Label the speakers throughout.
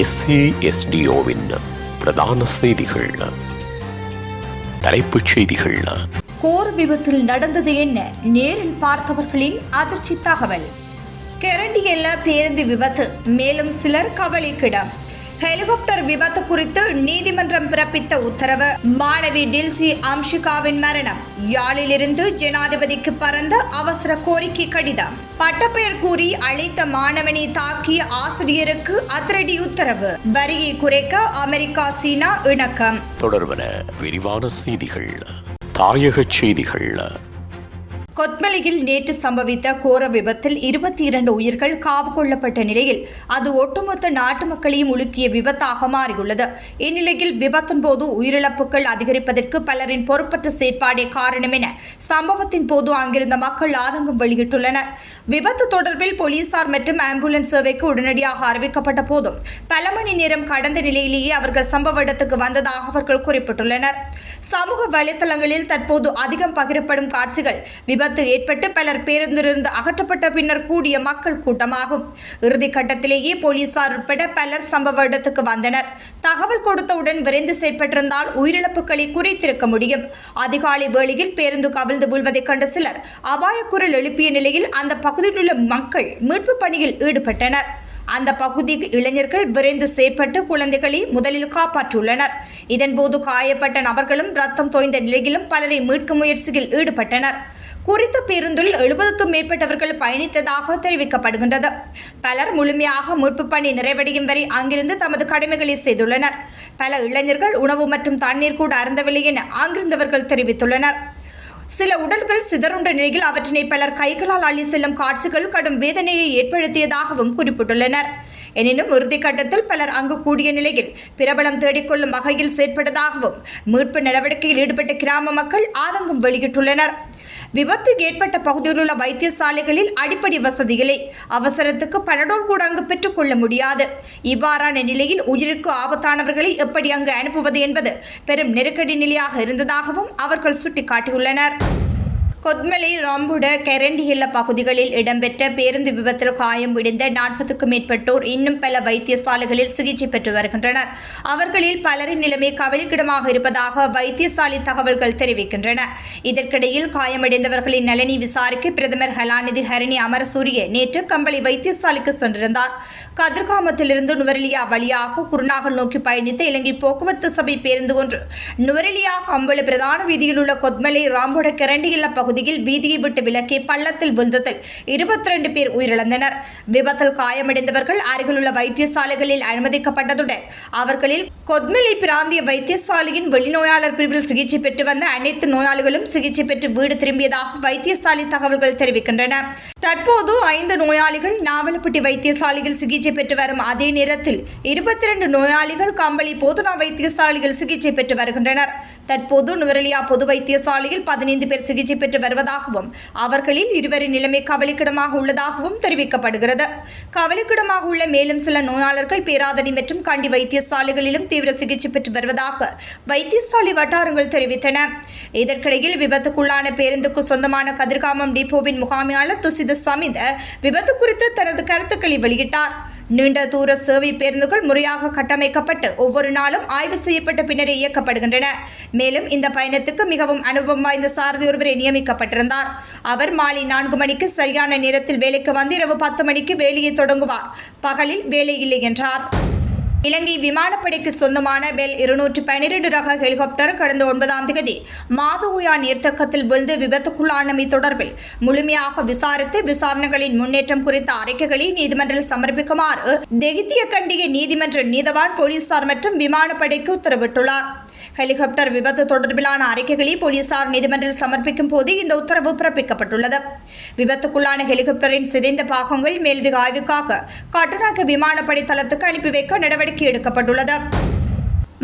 Speaker 1: SASDOவின் பிரதான செய்திகள். தலைப்புச் செய்திகள்.
Speaker 2: கோர விபத்தில் நடந்தது என்ன? நேரில் பார்த்தவர்களின் அதிர்ச்சி தகவல். கெரண்டியல்ல பேருந்து விபத்து, மேலும் சிலர் கவலைக்கிடம். ஹெலிகாப்டர் விபத்து குறித்து நீதிமன்றம் பிறப்பித்த உத்தரவு. மாணவி டில்சி அம்ஷிகாவின் மரணம். யாழிலிருந்து ஜனாதிபதிக்கு பறந்த அவசர கோரிக்கை கடிதம். பட்டப்பெயர் கூறி அழைத்த மாணவனை தாக்கிய ஆசிரியருக்கு அதிரடி உத்தரவு. வரியை குறைக்க அமெரிக்கா சீனா இணக்கம்.
Speaker 1: தொடர்பன விரிவான செய்திகள். தாயக செய்திகள்.
Speaker 2: கொத்மலையில் நேற்று சம்பவித்த கோர விபத்தில் 22 உயிர்கள் காவு கொள்ளப்பட்ட நிலையில் அது ஒட்டுமொத்த நாட்டு மக்களையும் உலுக்கிய விபத்தாக மாறியுள்ளது. இந்நிலையில் விபத்தின் போது உயிரிழப்புகள் அதிகரிப்பதற்கு பலரின் பொறுப்பற்ற செயற்பாடே காரணம் என சம்பவத்தின் போது அங்கிருந்த மக்கள் ஆதங்கம் வெளியிட்டுள்ளனர். விபத்து தொடர்பில் போலீசார் மற்றும் ஆம்புலன்ஸ் சேவைக்கு உடனடியாக அறிவிக்கப்பட்ட போதும் பல மணி நேரம் கடந்த நிலையிலேயே அவர்கள் சம்பவ இடத்துக்கு வந்ததாக அவர்கள் குறிப்பிட்டுள்ளனர். சமூக வலைதளங்களில் தற்போது அதிகம் பகிரப்படும் காட்சிகள் விபத்து ஏற்பட்டு பலர் பேருந்திலிருந்து அகற்றப்பட்ட பின்னர் கூடிய மக்கள் கூட்டமாகும். இறுதி கட்டத்திலேயே போலீசார் உட்பட பலர் சம்பவ இடத்துக்கு வந்தனர். தகவல் கொடுத்தவுடன் விரைந்து செயற்பட்டிருந்தால் உயிரிழப்புகளை குறைத்திருக்க முடியும். அதிகாலை வேளையில் பேருந்து கவிழ்ந்து வீழ்வதைக் கண்ட சிலர் அபாயக்குரல் எழுப்பிய நிலையில் அந்த பகுதியில் உள்ள மக்கள் மீட்பு பணியில் ஈடுபட்டனர். அந்த பகுதிக்கு இளைஞர்கள் விரைந்து செயற்பட்டு குழந்தைகளை முதலில் காப்பாற்றியுள்ளனர். இதன்போது காயப்பட்ட நபர்களும் ரத்தம் தோய்ந்த நிலையிலும் பலரை மீட்கும் முயற்சியில் ஈடுபட்டனர். குறித்த பேருந்தில் 70க்கும் மேற்பட்டவர்கள் பயணித்ததாக தெரிவிக்கப்படுகின்றது. பலர் முழுமையாக மீட்பு பணி நிறைவடையும் வரை அங்கிருந்து தமது கடமைகளை செய்துள்ளனர். பல இளைஞர்கள் உணவு மற்றும் தண்ணீர் கூட அருந்தவில்லை என அங்கிருந்தவர்கள் தெரிவித்துள்ளனர். சில உடல்கள் சிதறுண்ட நிலையில் அவற்றினை பலர் கைகளால் அள்ளி செல்லும் காட்சிகள் கடும் வேதனையை ஏற்படுத்தியதாகவும் குறிப்பிட்டுள்ளனர். எனினும் இறுதிக்கட்டத்தில் பலர் அங்கு கூடிய நிலையில் பிரபலம் தேடிக்கொள்ளும் வகையில் செயற்பட்டதாகவும் மீட்பு நடவடிக்கையில் ஈடுபட்ட கிராம மக்கள் ஆதங்கம் வெளியிட்டுள்ளனர். விபத்து ஏற்பட்ட பகுதியில் உள்ள வைத்தியசாலைகளில் அடிப்படை வசதிகளை அவசரத்துக்கு பனடோல் கூட அங்கு பெற்றுக்கொள்ள முடியாது. இவ்வாறான நிலையில் உயிருக்கு ஆபத்தானவர்களை எப்படி அங்கு அனுப்புவது என்பது பெரும் நெருக்கடி நிலையாக இருந்ததாகவும் அவர்கள் சுட்டிக்காட்டியுள்ளனர். கொத்மலை, ராம்புட, கெரண்டியல்ல பகுதிகளில் இடம்பெற்ற பேருந்து விபத்தில் காயமடைந்த 40க்கும் மேற்பட்டோர் இன்னும் பல வைத்தியசாலைகளில் சிகிச்சை பெற்று வருகின்றனர். அவர்களில் பலரின் நிலைமை கவலைக்கிடமாக இருப்பதாக வைத்தியசாலை தகவல்கள் தெரிவிக்கின்றன. இதற்கிடையில் காயமடைந்தவர்களின் நலனை விசாரிக்க பிரதமர் கலாநிதி ஹரணி அமரசூரிய நேற்று கம்பளை வைத்தியசாலைக்கு சென்றிருந்தார். கதிர்காமத்திலிருந்து நுவரெலியா வழியாக குருநாகல் நோக்கி பயணித்த இலங்கை போக்குவரத்து சபை பேருந்து ஒன்று நுவரெலியா அம்பல பிரதான வீதியில் உள்ள கொத்மலை, ராம்புட, கெரண்டியல்ல பகுதியில் வீதியை விட்டு விலக்கி பள்ளத்தில் விழுந்ததில் 22 பேர் உயிரிழந்தனர். விபத்தில் காயமடைந்தவர்கள் அருகிலுள்ள வைத்தியசாலைகளில் அனுமதிக்கப்பட்டதுடன் அவர்களில் கொத்மலை பிராந்திய வைத்தியசாலையின் வெளிநோயாளர் பிரிவில் சிகிச்சை பெற்று வந்த அனைத்து நோயாளிகளும் சிகிச்சை பெற்று வீடு திரும்பியதாக வைத்தியசாலை தகவல்கள் தெரிவிக்கின்றன. தற்போது 5 நோயாளிகள் நாவலப்பட்டி வைத்தியசாலையில் சிகிச்சை பெற்று வரும் அதே நேரத்தில் 22 நோயாளிகள் கம்பளி போதனா வைத்தியசாலையில் சிகிச்சை பெற்று வருகின்றனர். தற்போது நுவரெலியா பொது வைத்தியசாலையில் 15 பேர் சிகிச்சை பெற்று வருவதாகவும் அவர்களில் 2 நிலைமை கவலைக்கிடமாக உள்ளதாகவும் தெரிவிக்கப்படுகிறது. கவலைக்கிடமாக உள்ள மேலும் சில நோயாளர்கள் பேராதனை மற்றும் கண்டி வைத்தியசாலைகளிலும் தீவிர சிகிச்சை பெற்று வருவதாக வைத்தியசாலை வட்டாரங்கள் தெரிவித்தன. இதற்கிடையில் விபத்துக்குள்ளான பேருந்துக்கு சொந்தமான கதிர்காமம் டிப்போவின் முகாமையாளர் துசித சமிந்த விபத்து குறித்து தனது கருத்துக்களை வெளியிட்டார். நீண்ட தூர சேவை பேருந்துகள் முறையாக கட்டமைக்கப்பட்டு ஒவ்வொரு நாளும் ஆய்வு செய்யப்பட்ட பின்னரே இயக்கப்படுகின்றன. மேலும் இந்த பயணத்துக்கு மிகவும் அனுபவம் வாய்ந்த சாரதி ஒருவரை நியமிக்கப்பட்டிருந்தார். அவர் மாலை 4 மணிக்கு சரியான நேரத்தில் வேலைக்கு வந்து இரவு 10 மணிக்கு வேலையை தொடங்குவார். பகலில் வேலை இல்லை என்றார். இலங்கை விமானப்படைக்கு சொந்தமான பெல் 212 ரக ஹெலிகாப்டர் கடந்த 9ஆம் தேதி மாதோயா நீர்த்தக்கத்தில் விழுந்து விபத்துக்குள்ளானமை தொடர்பில் முழுமையாக விசாரித்து விசாரணைகளின் முன்னேற்றம் குறித்த அறிக்கைகளை நீதிமன்றில் சமர்ப்பிக்குமாறு தெகித்திய கண்டிய நீதிமன்ற நீதவான் போலீசார் மற்றும் விமானப்படைக்கு உத்தரவிட்டுள்ளார். ஹெலிகாப்டர் விபத்து தொடர்பிலான அறிக்கைகளை போலீசார் நீதிமன்றில் சமர்ப்பிக்கும் போது இந்த உத்தரவு பிறப்பிக்கப்பட்டுள்ளது. விபத்துக்குள்ளான ஹெலிகாப்டரின் சிதைந்த பாகங்கள் மேலதிக ஆய்வுக்காக கட்டுநாயக்க விமானப்படை தளத்துக்கு அனுப்பி வைக்க நடவடிக்கை எடுக்கப்பட்டுள்ளது.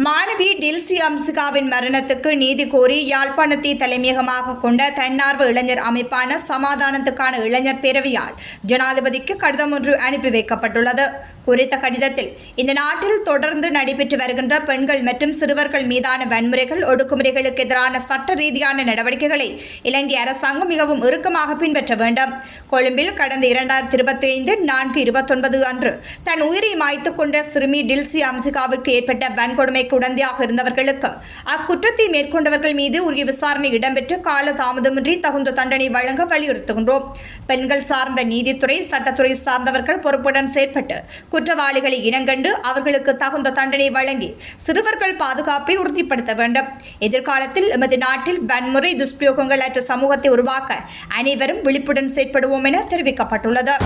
Speaker 2: மாணவி டில்சி அம்ஷிகாவின் மரணத்துக்கு நீதி கோரி யாழ்ப்பாணத்தை தலைமையகமாக கொண்ட தன்னார்வ இளைஞர் அமைப்பான சமாதானத்துக்கான இளைஞர் பேரவையால் ஜனாதிபதிக்கு கடிதம் ஒன்று அனுப்பி வைக்கப்பட்டுள்ளது. குறித்த கடிதத்தில் இந்த நாட்டில் தொடர்ந்து நடைபெற்று வருகின்ற பெண்கள் மற்றும் சிறுவர்கள் மீதான வன்முறைகள் ஒடுக்குமுறைகளுக்கு எதிரான சட்ட ரீதியான நடவடிக்கைகளை இலங்கை அரசாங்கம் மிகவும் இறுக்கமாக பின்பற்ற வேண்டும். கொழும்பில் கடந்த 2025 4/29 அன்று தன் உயிரை மாய்த்துக் கொண்ட சிறுமி டில்சி அம்சிகாவிற்கு ஏற்பட்ட வன்கொடுமைக்கு உடந்தையாக இருந்தவர்களுக்கும் அக்குற்றத்தை மேற்கொண்டவர்கள் மீது உரிய விசாரணை இடம்பெற்று கால தாமதமின்றி தகுந்த தண்டனை வழங்க வலியுறுத்துகின்றோம். பெண்கள் சார்ந்த நீதித்துறை, சட்டத்துறை சார்ந்தவர்கள் பொறுப்புடன் செயற்பட்டு குற்றவாளிகளை இனங்கண்டு அவர்களுக்கு தகுந்த தண்டனை வழங்கி சிறுவர்கள் பாதுகாப்பை உறுதிப்படுத்த வேண்டும். எதிர்காலத்தில் எமது நாட்டில் வன்முறை துஷ்பிரயோகங்கள் அற்ற சமூகத்தை உருவாக்க அனைவரும் விழிப்புடன் செயற்படுவோம் என தெரிவிக்கப்பட்டுள்ளது.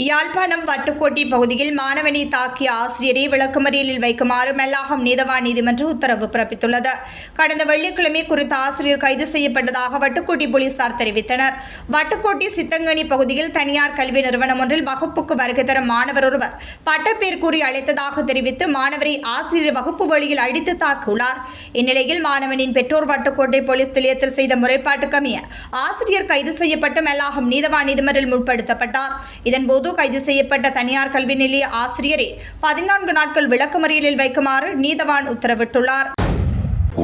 Speaker 2: யாழ்ப்பாணம் வட்டுக்கோட்டை பகுதியில் மாணவனை தாக்கிய ஆசிரியரை விளக்கமறியலில் வைக்குமாறு மெல்லாகம் நீதவான் நீதிமன்றம் உத்தரவு பிறப்பித்துள்ளது. கடந்த வெள்ளிக்கிழமை குறித்த ஆசிரியர் கைது செய்யப்பட்டதாக வட்டுக்கோட்டை போலீசார் தெரிவித்தனர். வட்டுக்கோட்டை சித்தங்கனி பகுதியில் தனியார் கல்வி நிறுவனம் ஒன்றில் வகுப்புக்கு வருகை தரும் மாணவர் ஒருவர் பட்டப்பேர் கூறி அழைத்ததாக தெரிவித்து மாணவரை ஆசிரியர் வகுப்பு வழியில் அடித்து தாக்கியுள்ளார். இந்நிலையில் மாணவனின் பெற்றோர் வட்டுக்கோட்டை போலீஸ் நிலையத்தில் செய்த முறைப்பாட்டுக்கமைய ஆசிரியர் கைது செய்யப்பட்டு மெல்லாகம் நீதவான் நீதிமன்றில் முற்படுத்தப்பட்டார். இதன்போது கைது செய்யப்பட்ட தனியார் கல்வி நிலைய ஆசிரியரை 14 நாட்கள் விளக்கமறியலில் வைக்குமாறு நீதவான் உத்தரவிட்டுள்ளார்.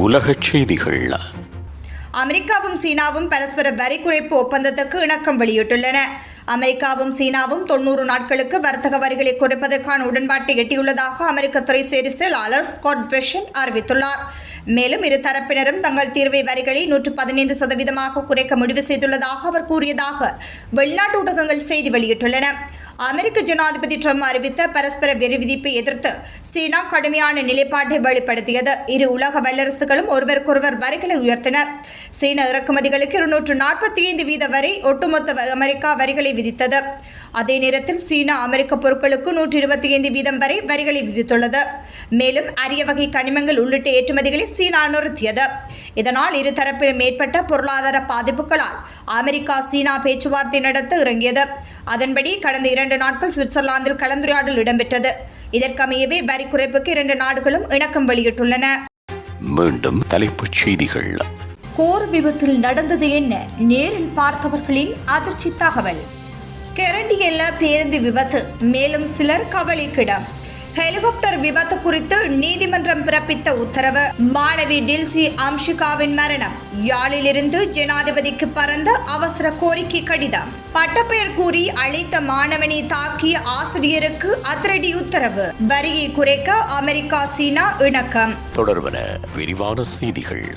Speaker 1: உலகச் செய்திகள்.
Speaker 2: அமெரிக்காவும் சீனாவும் பரஸ்பர வரி குறைப்பு ஒப்பந்தத்துக்கு இணக்கம் வெளியிட்டுள்ளன. அமெரிக்காவும் சீனாவும் 90 நாட்களுக்கு வர்த்தக வரிகளை குறைப்பதற்கான உடன்பாட்டை எட்டியுள்ளதாக அமெரிக்க துறை செய்தி செயலாளர் ஸ்காட் பெஷன் அறிவித்துள்ளார். மேலும் இரு தரப்பினரும் தங்கள் தீர்வை வரிகளை 115% குறைக்க முடிவு செய்துள்ளதாக அவர் கூறியதாக வெளிநாட்டு ஊடகங்கள் செய்தி வெளியிட்டுள்ளன. அமெரிக்க ஜனாதிபதி ட்ரம்ப் அறிவித்த பரஸ்பர வரி விதிப்பை எதிர்த்து சீனா கடுமையான நிலைப்பாட்டை வெளிப்படுத்தியது. இரு உலக வல்லரசுகளும் ஒருவருக்கொருவர் வரிகளை உயர்த்தினர். சீன இறக்குமதிகளுக்கு 245% வரை ஒட்டுமொத்த அமெரிக்கா வரிகளை விதித்தது. அதே நேரத்தில் சீனா அமெரிக்க பொருட்களுக்கு 125% வரை வரிகளை விதித்துள்ளது. மேலும் அரிய வகை கனிமங்கள் உள்ளிட்ட ஏற்றுமதிகளை சீனா நிறுத்தியது. இதனால் இருதரப்பிலும் ஏற்பட்ட பொருளாதார பாதிப்புகளால் அமெரிக்கா சீனா பேச்சுவார்த்தை நடத்த இறங்கியது. அதன்படி கடந்த 2 நாட்கள் சுவிட்சர்லாந்தில் கலந்துரையாடல் இடம்பெற்றது. இதற்கமையவே வரி குறைப்புக்கு 2 நாடுகளும் இணக்கம் வெளியிட்டுள்ளன.
Speaker 1: மீண்டும் தலைப்புச் செய்திகள்.
Speaker 2: கோர் விபத்தில் நடந்தது என்ன? நேரில் பார்த்தவர்களின் அதிர்ச்சி தகவல். கெரண்டியல்ல பேருந்து விபத்து, மேலும் சிலர் கவலைக்கிடம். ஹெலிகாப்டர் விபத்து குறித்து நீதிமன்றம் பிறப்பித்த உத்தரவு. மாணவி டில்சி அம்ஷிகாவின் மரணம். யாழிலிருந்து ஜனாதிபதிக்கு பறந்த அவசர கோரிக்கை கடிதம். பட்டப்பெயர் கூறி அழைத்த மாணவனை தாக்கிய ஆசிரியருக்கு அதிரடி உத்தரவு. வரியை குறைக்க அமெரிக்கா சீனா இணக்கம்.
Speaker 1: தொடர்பன விரிவான செய்திகள்.